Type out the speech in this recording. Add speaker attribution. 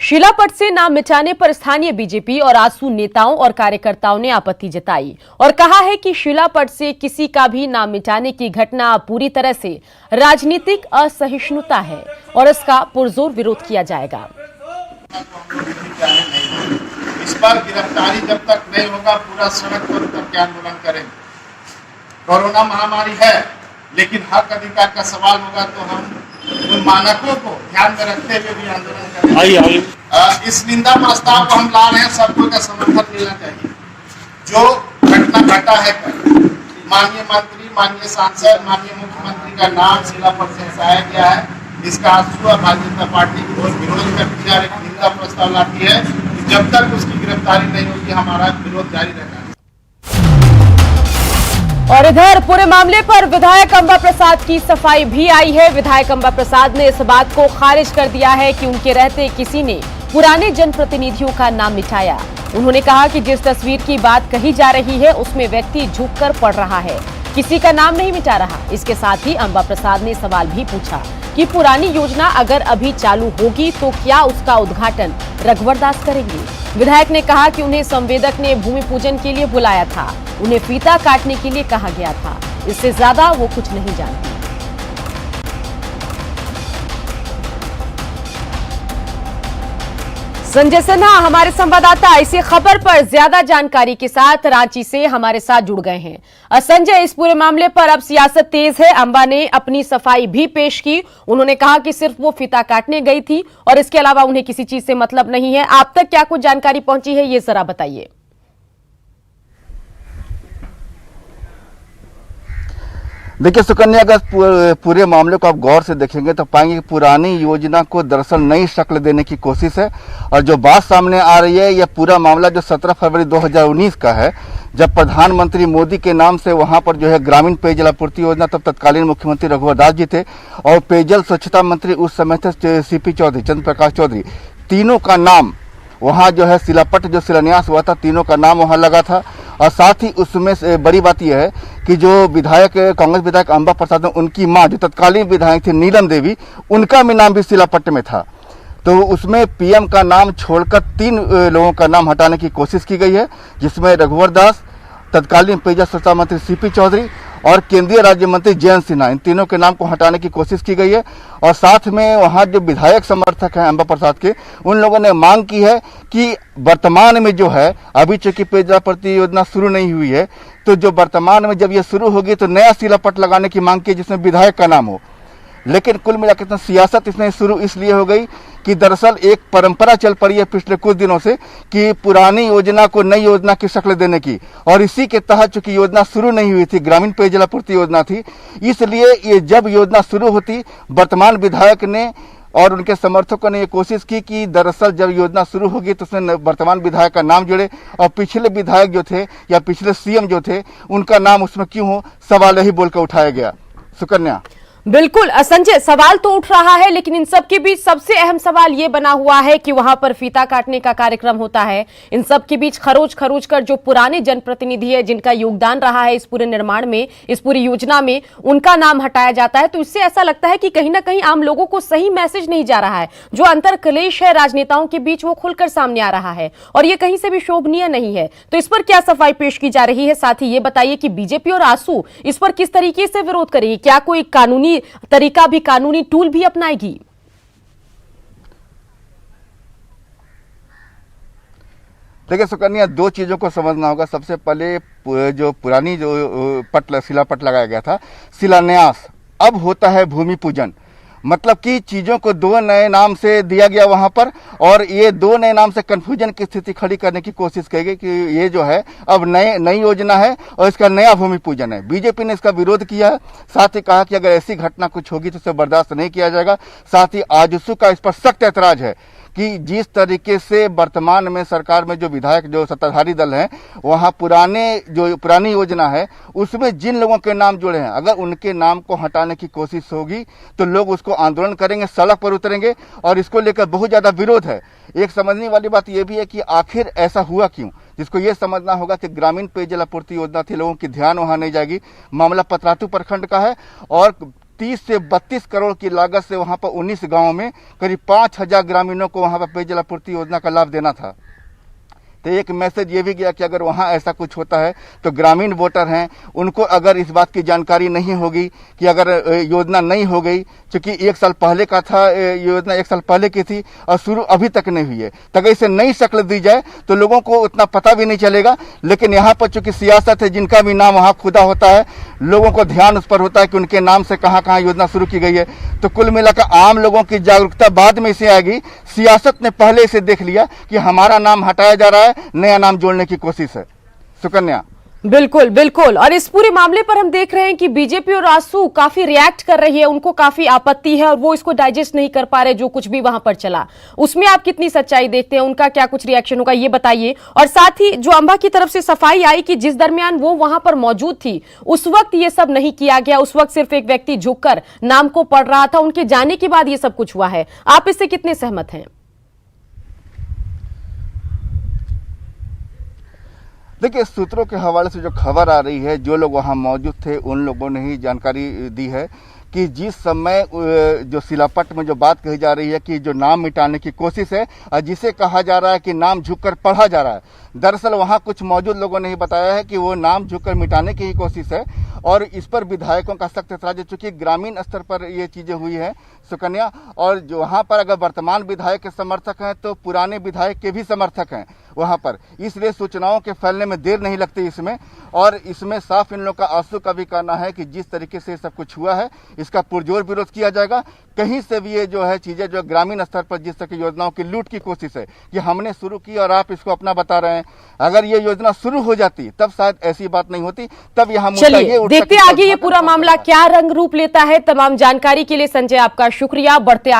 Speaker 1: शिलापट से नाम मिटाने पर स्थानीय बीजेपी और आजसू नेताओं और कार्यकर्ताओं ने आपत्ति जताई और कहा है कि शिलापट से किसी का भी नाम मिटाने की घटना पूरी तरह से राजनीतिक असहिष्णुता है और इसका पुरजोर विरोध किया जाएगा।
Speaker 2: इस पर गिरफ्तारी जब तक नहीं होगा पूरा सड़क पर उतर के आंदोलन करेंगे। कोरोना महामारी है, लेकिन हक अधिकार का सवाल होगा तो हम उन मानकों को ध्यान में रखते हुए भी आंदोलन करेंगे। इस निंदा प्रस्ताव को हम ला रहे हैं, सबको का समर्थन मिलना चाहिए। जो घटना घटा है माननीय मंत्री, माननीय सांसद, माननीय मुख्यमंत्री का नाम शिलापट से हटाया गया है, इसका आजसू भारतीय जनता पार्टी विरोध करती है, एक निंदा प्रस्ताव लाती है। जब तक उसकी गिरफ्तारी नहीं होगी हमारा विरोध जारी रहेगा।
Speaker 1: और इधर पूरे मामले पर विधायक अंबा प्रसाद की सफाई भी आई है। विधायक अंबा प्रसाद ने इस बात को खारिज कर दिया है कि उनके रहते किसी ने पुराने जनप्रतिनिधियों का नाम मिटाया। उन्होंने कहा कि जिस तस्वीर की बात कही जा रही है उसमें व्यक्ति झुककर पढ़ रहा है, किसी का नाम नहीं मिटा रहा। इसके साथ ही अंबा प्रसाद ने सवाल भी पूछा कि पुरानी योजना अगर अभी चालू होगी तो क्या उसका उद्घाटन रघुवर दास करेंगे। विधायक ने कहा कि उन्हें संवेदक ने भूमि पूजन के लिए बुलाया था, उन्हें फीता काटने के लिए कहा गया था, इससे ज्यादा वो कुछ नहीं जानती। संजय सिन्हा हमारे संवाददाता इसी खबर पर ज्यादा जानकारी के साथ रांची से हमारे साथ जुड़ गए हैं। संजय, इस पूरे मामले पर अब सियासत तेज है। अंबा ने अपनी सफाई भी पेश की। उन्होंने कहा कि सिर्फ वो फीता काटने गई थी और इसके अलावा उन्हें किसी चीज से मतलब नहीं है। आप तक क्या कुछ जानकारी पहुंची है, ये जरा बताइए।
Speaker 3: देखिए सुकन्या, अगर पूरे मामले को आप गौर से देखेंगे तो पाएंगे कि पुरानी योजना को दरअसल नई शक्ल देने की कोशिश है। और जो बात सामने आ रही है, यह पूरा मामला जो 17 फरवरी 2019 का है, जब प्रधानमंत्री मोदी के नाम से वहां पर जो है ग्रामीण पेयजल आपूर्ति योजना, तब तत्कालीन मुख्यमंत्री रघुवर दास जी थे और पेयजल स्वच्छता मंत्री उस समय थे सीपी चौधरी, चंद्र प्रकाश चौधरी। तीनों का नाम वहाँ जो है शिलापट जो शिलान्यास हुआ था, तीनों का नाम वहाँ लगा था। और साथ ही उसमें से बड़ी बात यह है कि जो विधायक कांग्रेस विधायक अंबा प्रसाद, उनकी मां जो तत्कालीन विधायक थी नीलम देवी, उनका भी नाम भी शिलापट में था। तो उसमें पीएम का नाम छोड़कर 3 लोगों का नाम हटाने की कोशिश की गई है, जिसमें रघुवर दास, तत्कालीन पेयजल स्वच्छता मंत्री सीपी चौधरी और केंद्रीय राज्य मंत्री जयंत सिन्हा, इन तीनों के नाम को हटाने की कोशिश की गई है। और साथ में वहां जो विधायक समर्थक हैं अंबा प्रसाद के, उन लोगों ने मांग की है कि वर्तमान में जो है, अभी चूंकि पेयजल आपूर्ति योजना शुरू नहीं हुई है, तो जो वर्तमान में जब ये शुरू होगी तो नया शिलापट लगाने की मांग की जिसमें विधायक का नाम हो। लेकिन कुल मिलाकर सियासत इसमें शुरू इसलिए हो गई कि दरअसल एक परंपरा चल पड़ी है पिछले कुछ दिनों से कि पुरानी योजना को नई योजना की शक्ल देने की, और इसी के तहत चूंकि योजना शुरू नहीं हुई थी, ग्रामीण पेयजल आपूर्ति योजना थी, इसलिए ये जब योजना शुरू होती, वर्तमान विधायक ने और उनके समर्थकों ने ये कोशिश की कि दरअसल जब योजना शुरू होगी तो उसमें वर्तमान विधायक का नाम जुड़े और पिछले विधायक जो थे या पिछले सीएम जो थे उनका नाम उसमें क्यों हो, सवाल यही बोलकर उठाया गया। सुकन्या,
Speaker 1: बिल्कुल संजय, सवाल तो उठ रहा है, लेकिन इन सब के बीच सबसे अहम सवाल ये बना हुआ है कि वहां पर फीता काटने का कार्यक्रम होता है। इन सब के बीच खरोच खरोच कर जो पुराने जनप्रतिनिधि है, जिनका योगदान रहा है इस पूरे निर्माण में, इस पूरी योजना में, उनका नाम हटाया जाता है। तो इससे ऐसा लगता है कि कहीं ना कहीं आम लोगों को सही मैसेज नहीं जा रहा है। जो अंतर क्लेश है राजनेताओं के बीच, वो खुलकर सामने आ रहा है और ये कहीं से भी शोभनीय नहीं है। तो इस पर क्या सफाई पेश की जा रही है? साथ ही ये बताइए कि बीजेपी और आजसू इस पर किस तरीके से विरोध करेगी? क्या कोई कानूनी तरीका भी, कानूनी टूल भी अपनाएगी?
Speaker 3: देखिए सुकन्या, 2 चीजों को समझना होगा। सबसे पहले जो पुरानी जो शिलापट लगाया गया था, शिलान्यास, अब होता है भूमि पूजन। मतलब कि चीजों को 2 नए नाम से दिया गया वहां पर, और ये 2 नए नाम से कंफ्यूजन की स्थिति खड़ी करने की कोशिश की गई कि ये जो है अब नई योजना है और इसका नया भूमि पूजन है। बीजेपी ने इसका विरोध किया है, साथ ही कहा कि अगर ऐसी घटना कुछ होगी तो उसे बर्दाश्त नहीं किया जाएगा। साथ ही आजसू का इस पर सख्त ऐतराज है कि जिस तरीके से वर्तमान में सरकार में जो विधायक जो सत्ताधारी दल हैं, वहां पुरानी योजना है उसमें जिन लोगों के नाम जुड़े हैं, अगर उनके नाम को हटाने की कोशिश होगी तो लोग उसको आंदोलन करेंगे, सड़क पर उतरेंगे और इसको लेकर बहुत ज्यादा विरोध है। एक समझने वाली बात यह भी है कि आखिर ऐसा हुआ क्यों, जिसको ये समझना होगा कि ग्रामीण पेयजल आपूर्ति योजना थी, लोगों की ध्यान वहां नहीं जाएगी। मामला पतरातू प्रखंड का है और 30 से 32 करोड़ की लागत से वहां पर 19 गांवों में करीब 5000 ग्रामीणों को वहां पर पेयजल आपूर्ति योजना का लाभ देना था। तो एक मैसेज ये भी गया कि अगर वहाँ ऐसा कुछ होता है तो ग्रामीण वोटर हैं उनको अगर इस बात की जानकारी नहीं होगी कि अगर योजना नहीं हो गई, चूंकि 1 साल पहले का था, योजना 1 साल पहले की थी और शुरू अभी तक नहीं हुई है, तो अगर इसे नई शक्ल दी जाए तो लोगों को उतना पता भी नहीं चलेगा। लेकिन यहाँ पर चूंकि सियासत है, जिनका भी नाम वहाँ खुदा होता है, लोगों को ध्यान उस पर होता है कि उनके नाम से कहाँ कहाँ योजना शुरू की गई है। तो कुल मिलाकर आम लोगों की जागरूकता बाद में इसे आएगी। सियासत ने पहले इसे देख लिया कि हमारा नाम हटाया जा रहा है, नया नाम जोड़ने की कोशिश है। सुकन्या,
Speaker 1: बिल्कुल बिल्कुल। और इस पूरे मामले पर हम देख रहे हैं कि बीजेपी और आसू काफी रिएक्ट कर रही है, उनको काफी आपत्ति है और वो इसको डाइजेस्ट नहीं कर पा रहे जो कुछ भी वहां पर चला। उसमें आप कितनी सच्चाई देखते हैं, उनका क्या कुछ रिएक्शन होगा ये बताइए। और साथ ही जो अंबा की तरफ से सफाई आई कि जिस दरमियान वो वहां पर मौजूद थी उस वक्त ये सब नहीं किया गया, उस वक्त सिर्फ एक व्यक्ति झुककर नाम को पढ़ रहा था, उनके जाने के बाद ये सब कुछ हुआ है। आप इससे कितने सहमत हैं?
Speaker 3: देखिए, सूत्रों के हवाले से जो खबर आ रही है, जो लोग वहां मौजूद थे उन लोगों ने ही जानकारी दी है कि जिस समय जो सिलापट में जो बात कही जा रही है कि जो नाम मिटाने की कोशिश है और जिसे कहा जा रहा है कि नाम झुककर पढ़ा जा रहा है, दरअसल वहां कुछ मौजूद लोगों ने ही बताया है कि वो नाम झुककर मिटाने की ही कोशिश है। और इस पर विधायकों का सख्त ऐतराज है, चूंकि ग्रामीण स्तर पर ये चीजें हुई है सुकन्या। और जो वहां पर अगर वर्तमान विधायक के समर्थक हैं तो पुराने विधायक के भी समर्थक हैं वहां पर, इसलिए सूचनाओं के फैलने में देर नहीं लगती इसमें। और इसमें साफ इन लोग का आंसू का भी कहना है कि जिस तरीके से सब कुछ हुआ है इसका पुरजोर विरोध किया जाएगा। कहीं से भी ये जो है चीजें जो ग्रामीण स्तर पर जिस तरह की योजनाओं की लूट की कोशिश है कि हमने शुरू की और आप इसको अपना बता रहे हैं, अगर ये योजना शुरू हो जाती तब शायद ऐसी बात नहीं होती, तब यहाँ मुद्दा ये उठ
Speaker 1: देखते आगे ये पूरा मामला क्या रंग रूप लेता है। तमाम जानकारी के लिए संजय आपका शुक्रिया। बढ़ते